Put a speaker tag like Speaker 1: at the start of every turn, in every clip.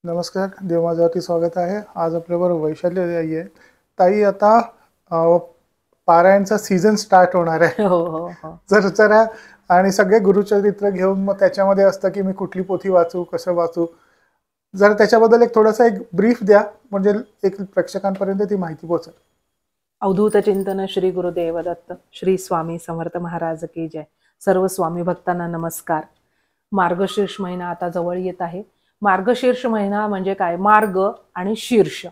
Speaker 1: नमस्कार, देव माझ्यावरती स्वागत आहे. आज आपल्याबरोबर वैशाली ताई आहे. ताई, आता पारायणचा सीझन स्टार्ट होणार आहे.
Speaker 2: हो हो हो
Speaker 1: जर जरा आणि सगळे गुरुचरित्र घेऊन मग त्याच्यामध्ये असतं की मी कुठली पोथी वाचू, कसं वाचू. जर त्याच्याबद्दल एक थोडासा एक ब्रीफ द्या, म्हणजे एक प्रेक्षकांपर्यंत ती माहिती पोहोचेल.
Speaker 2: अवधूत चिंतन श्री गुरुदेव दत्त श्री स्वामी समर्थ महाराज की जय. सर्व स्वामी भक्तांना नमस्कार. मार्गशीर्ष महिना आता जवळ येत आहे. मार्गशीर्ष महिना म्हणजे काय? मार्ग आणि शीर्ष.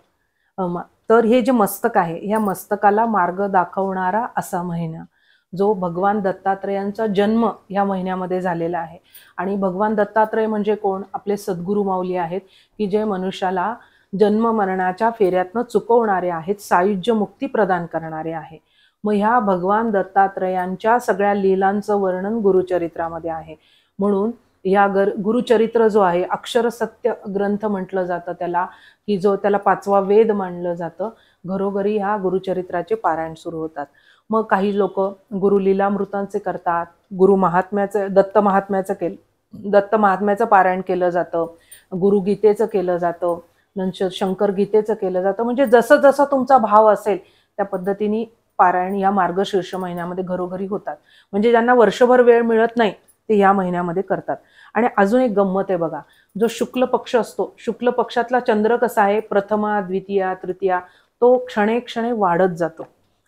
Speaker 2: तर हे जे मस्तक आहे, ह्या मस्तकाला मार्ग दाखवणारा असा महिना, जो भगवान दत्तात्रेयांचा जन्म ह्या महिन्यामध्ये झालेला आहे. आणि भगवान दत्तात्रेय म्हणजे कोण? आपले सद्गुरू माऊली आहेत, की जे मनुष्याला जन्म मरणाच्या फेऱ्यातनं चुकवणारे आहेत, सायुज्य मुक्ती प्रदान करणारे आहे. मग ह्या भगवान दत्तात्रेयांच्या सगळ्या लीलांचं वर्णन गुरुचरित्रामध्ये आहे. म्हणून या गुरुचरित्र जो आहे, अक्षरसत्य ग्रंथ म्हटलं जातं त्याला, की जो त्याला 5वा वेद मानलं जातं. घरोघरी ह्या गुरुचरित्राचे पारायण सुरू होतात. मग काही लोक गुरुलीलामृतांचे करतात, गुरु महात्म्याचं, दत्त महात्म्याचं पारायण केलं जातं, गुरुगीतेचं केलं जातं, नंतर शंकर गीतेचं केलं जातं. म्हणजे जसं जसं तुमचा भाव असेल त्या पद्धतीने पारायण या मार्गशीर्ष महिन्यामध्ये घरोघरी होतात. म्हणजे ज्यांना वर्षभर वेळ मिळत नाही ते या महिन्यामध्ये करतात. आणि अजून एक गंमत आहे बघा, जो शुक्ल पक्ष असतो, शुक्ल पक्षातला चंद्र कसा आहे, प्रथमा, द्वितीया, तृतीया, तो क्षणे वाढत जातो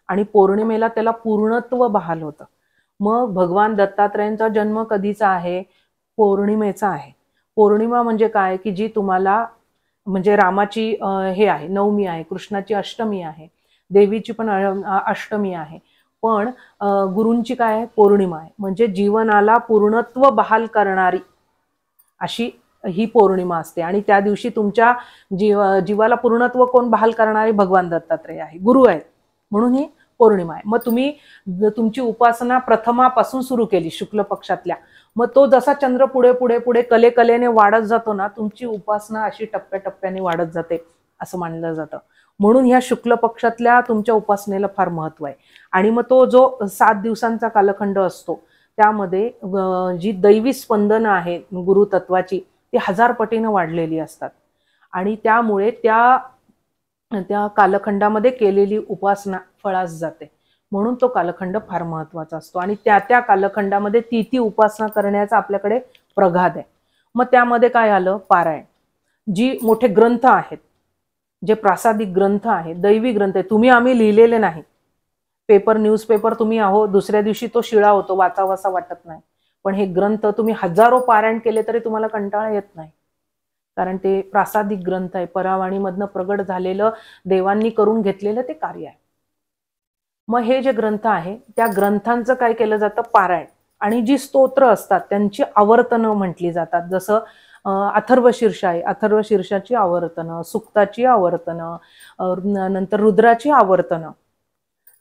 Speaker 2: आणि पौर्णिमेला त्याला पूर्णत्व बहाल होतं. मग भगवान दत्तात्रेयांचा जन्म कधीचा आहे? पौर्णिमेचा आहे. पौर्णिमा म्हणजे काय? की जी तुम्हाला म्हणजे रामाची हे आहे, नवमी आहे, कृष्णाची अष्टमी आहे, देवीची पण अष्टमी आहे, पण गुरूंची काय आहे? पौर्णिमा आहे. म्हणजे जीवनाला पूर्णत्व बहाल करणारी अशी ही पौर्णिमा असते. आणि त्या दिवशी तुमच्या जीवाला पूर्णत्व कोण बहाल करणारे? भगवान दत्तात्रेय आहे, गुरु आहेत, म्हणून ही पौर्णिमा आहे. मग तुम्ही तुमची उपासना प्रथमापासून सुरू केली शुक्ल पक्षातल्या, मग तो जसा चंद्र पुढे पुढे पुढे कलेने वाढत जातो ना, तुमची उपासना अशी टप्प्याटप्प्याने वाढत जाते असं मानलं जातं. म्हणून ह्या शुक्ल पक्षातल्या तुमच्या उपासनेला फार महत्व आहे. आणि मग तो जो 7 दिवसांचा कालखंड असतो, त्यामध्ये जी दैवी स्पंदनं आहेत गुरुतत्वाची, ती 1000 पटीनं वाढलेली असतात. आणि त्यामुळे त्या कालखंडामध्ये केलेली उपासना फळास जाते. म्हणून तो कालखंड फार महत्वाचा असतो. आणि त्या कालखंडामध्ये ती उपासना करण्याचा आपल्याकडे प्रघात आहे. मग त्यामध्ये काय आलं? पारायण. जी मोठे ग्रंथ आहेत, जे प्रासादिक ग्रंथ आहेत, दैवी ग्रंथ आहे, तुम्ही आम्ही लिहिलेले नाही. न्यूजपेपर तुम्ही दुसऱ्या दिवशी तो शिळा होतो, वाचावासा वाटत नाही. पण हे ग्रंथ तुम्ही हजारो पारायण केले तरी तुम्हाला कंटाळा येत नाही, कारण ते प्रासादिक ग्रंथ आहे, परावाणीमधनं प्रगट झालेलं, देवांनी करून घेतलेलं ते कार्य आहे. मग हे जे ग्रंथ आहे, त्या ग्रंथांचं काय केलं जातं? पारायण. आणि जी स्तोत्र असतात त्यांची आवर्तनं म्हटली जातात. जसं अथर्वशीर्ष आहे, अथर्वशीर्षाची आवर्तनं, सुक्ताची आवर्तनं, नंतर रुद्राची आवर्तनं.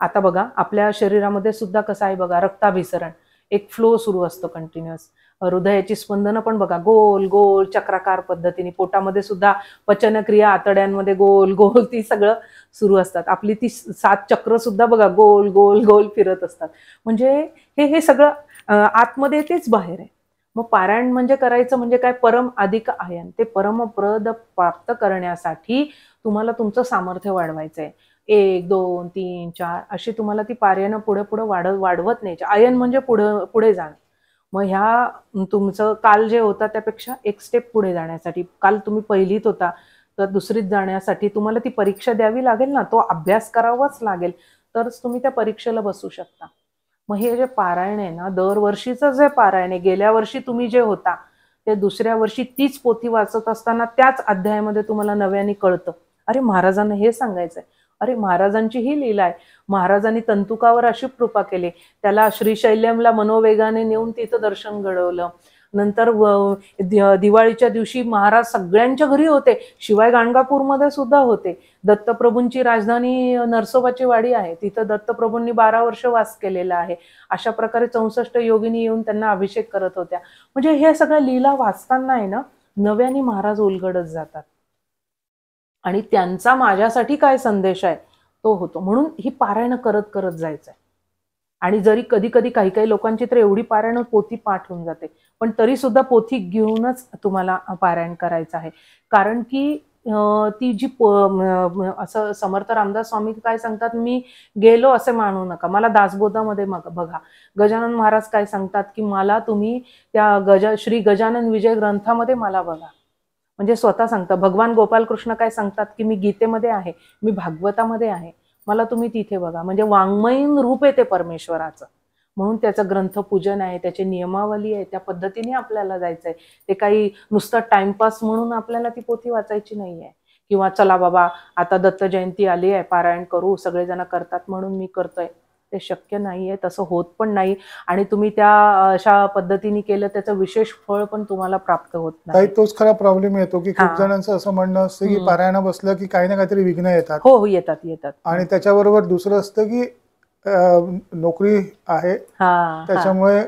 Speaker 2: आता बघा, आपल्या शरीरामध्ये सुद्धा कसं आहे बघा, रक्ताभिसरण, एक फ्लो सुरू असतो कंटिन्युअस. हृदयाची स्पंदनं पण बघा गोल गोल चक्राकार पद्धतीने, पोटामध्ये सुद्धा पचनक्रिया, आतड्यांमध्ये गोल गोल ती सगळं सुरू असतात. आपली ती 7 चक्र सुद्धा बघा गोल गोल गोल फिरत असतात. म्हणजे हे सगळं आतमध्ये तेच बाहेर आहे. मग पारायण म्हणजे करायचं म्हणजे काय? परम अधिक आयन, ते परमप्रद प्राप्त करण्यासाठी तुम्हाला तुमचं सामर्थ्य वाढवायचं आहे. 1 2 3 4 अशी तुम्हाला ती पारायणं पुढे पुढे वाढवत न्यायची. आयन म्हणजे पुढे जाणं. मग ह्या तुमचं काल जे होता त्यापेक्षा एक स्टेप पुढे जाण्यासाठी, काल तुम्ही पहिलीत होता तर दुसरीत जाण्यासाठी तुम्हाला ती परीक्षा द्यावी लागेल ना, तो अभ्यास करावाच लागेल, तरच तुम्ही त्या परीक्षेला बसू शकता. मग हे जे पारायण आहे ना, दरवर्षीचं जे पारायण आहे, गेल्या वर्षी तुम्ही जे होता ते दुसऱ्या वर्षी तीच पोथी वाचत असताना त्याच अध्यायामध्ये तुम्हाला नव्याने कळतं, अरे महाराजांना हे सांगायचंय, अरे महाराजांची ही लीला आहे, महाराजांनी तंतुकावर अशी कृपा केली, त्याला श्रीशैल्यमला मनोवेगाने नेऊन तिथं दर्शन घडवलं. नंतर दिवाळीच्या दिवशी महाराज सगळ्यांच्या घरी होते, शिवाय गाणगापूरमध्ये सुद्धा होते. दत्तप्रभूंची राजधानी नरसोबाची वाडी आहे, तिथं दत्तप्रभूंनी 12 वर्ष वास केलेला आहे. अशा प्रकारे 64 योगिनी येऊन त्यांना अभिषेक करत होत्या. म्हणजे हे सगळ्या लीला वाचताना आहे ना, नव्याने महाराज उलगडत जातात. आणि त्यांचा माझ्यासाठी काय संदेश आहे तो होतो. म्हणून ही पारायण करत करत जायचंय. आणि जरी कधी कधी काही काही लोकांची तर एवढी पारायण पोथी पाठ होऊन जाते, पण तरी सुद्धा पोथी घेऊनच तुम्हाला पारायण करायचं आहे. कारण की ती जी असं समर्थ रामदास स्वामी काय सांगतात, मी गेलो असे मानू नका, मला दासबोधामध्ये बघा. गजानन महाराज काय सांगतात की मला तुम्ही त्या श्री गजानन विजय ग्रंथामध्ये मला बघा. म्हणजे स्वतः सांगतात. भगवान गोपालकृष्ण काय सांगतात की मी गीतेमध्ये आहे, मी भागवतामध्ये आहे, मला तुम्ही तिथे बघा. म्हणजे वाङ्मयीन रूप आहे ते परमेश्वराचं. म्हणून त्याचं ग्रंथपूजन आहे, त्याची नियमावली आहे, त्या पद्धतीने आपल्याला जायचंय. ते काही नुसतं टाइमपास म्हणून आपल्याला ती पोथी वाचायची नाहीये, किंवा चला बाबा आता दत्त जयंती आली आहे, पारायण करू, सगळेजण करतात म्हणून मी करतोय. ते शक्य नाहीये, तसं होत पण नाही. आणि तुम्ही त्या अशा पद्धतीने केलं त्याचं विशेष फळ पण तुम्हाला प्राप्त होत नाही.
Speaker 1: तोच खरा प्रॉब्लेम येतो की खूप जणांचं असं म्हणणं असतं की पारायण बसलं की काही ना काहीतरी विघ्न येतात.
Speaker 2: हो, येतात.
Speaker 1: आणि त्याच्याबरोबर दुसरं असतं की नोकरी आहे, त्याच्यामुळे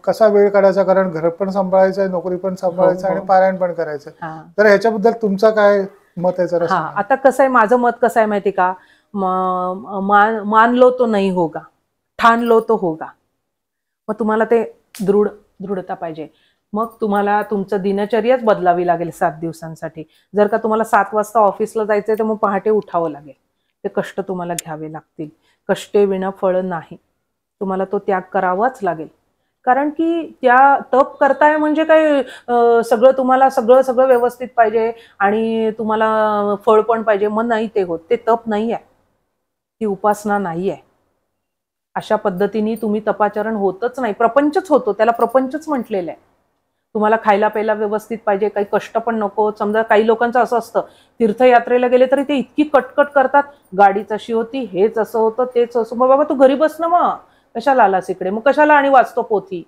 Speaker 1: कसा वेळ काढायचा, कारण घर पण सांभाळायचं आहे, नोकरी पण सांभाळायचं आणि पारायण पण करायचं. तर ह्याच्याबद्दल तुमचं काय मत आहे जरा?
Speaker 2: आता कसं आहे, माझं मत कसं आहे माहिती का, मान लो तो नाही होगा, ठान लो तो होगा. मग तुम्हाला ते दृढता पाहिजे. मग तुम्हाला तुमचं दिनचर्याच बदलावी लागेल 7 दिवसांसाठी. जर का तुम्हाला 7 वाजता ऑफिसला जायचंय तर मग पहाटे उठावं लागेल. ते कष्ट तुम्हाला घ्यावे लागतील. कष्टे विना फळ नाही. तुम्हाला तो त्याग करावाच लागेल. कारण की त्या तप करताय म्हणजे काय सगळं तुम्हाला सगळं व्यवस्थित पाहिजे आणि तुम्हाला फळ पण पाहिजे, मग नाही ते होत. ते तप नाही आहे, ती उपासना नाही आहे. अशा पद्धतीने तुम्ही तपाचरण होतच नाही, प्रपंचच होतो. त्याला प्रपंचच म्हटलेलं आहे. तुम्हाला खायला प्यायला व्यवस्थित पाहिजे, काही कष्ट पण नको. समजा काही लोकांचं असं असतं, तीर्थयात्रेला गेले तरी ते इतकी कटकट करतात, गाडीच अशी होती, हेच असं होतं, तेच असं. मग बाबा तू घरी बस ना, मग कशाला आलास इकडे, मग कशाला आणि वाचतो पोथी.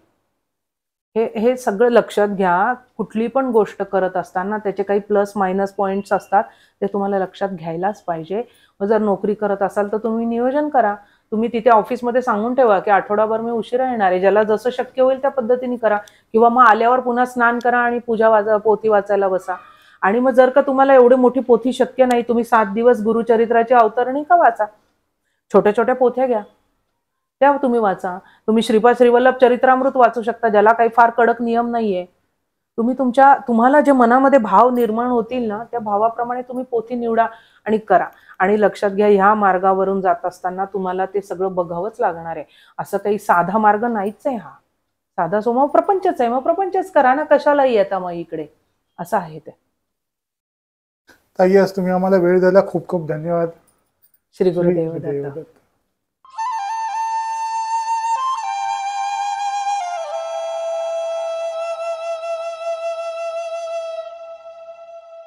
Speaker 2: हे सगळं लक्षात घ्या. कुठली पण गोष्ट करत असताना त्याचे काही प्लस मायनस पॉइंट्स असतात, ते तुम्हाला लक्षात घ्यायलाच पाहिजे. मग जर नोकरी करत असाल तर तुम्ही नियोजन करा. तुम्ही तिथे ऑफिसमध्ये सांगून ठेवा की आठवडाभर मी उशिरा येणार आहे. ज्याला जसं शक्य होईल त्या पद्धतीने करा. किंवा मग आल्यावर पुन्हा स्नान करा आणि पोथी वाचायला बसा. आणि मग जर का तुम्हाला एवढी मोठी पोथी शक्य नाही, तुम्ही 7 दिवस गुरुचरित्राची अवतरणिका वाचा. छोट्या छोट्या पोथ्या घ्या, त्या तुम्ही वाचा. तुम्ही श्रीपाद श्रीवल्लभ चरित्रामृत वाचू शकता, ज्याला काही फार कडक नियम नाहीये. तुम्ही तुम्हाला जे मनामध्ये भाव निर्माण होतील ना, त्या भावाप्रमाणे तुम्ही पोथी निवडा आणि करा. आणि लक्षात घ्या, ह्या मार्गावरून जात असताना तुम्हाला ते सगळं बघावंच लागणार आहे. असं काही साधा मार्ग नाहीच आहे हा. साधा सोमा प्रपंचच आहे, मग प्रपंचच करा ना, कशालाही येता मग इकडे, असं आहे ते.
Speaker 1: ताई, आज तुम्ही आम्हाला वेळ दिला, खूप खूप धन्यवाद.
Speaker 2: श्री गुरुदेव दत्त.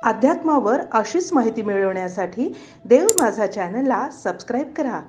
Speaker 3: अध्यात्मावर अशीच माहिती मिळवण्यासाठी देव माझा चॅनलला सबस्क्राईब करा.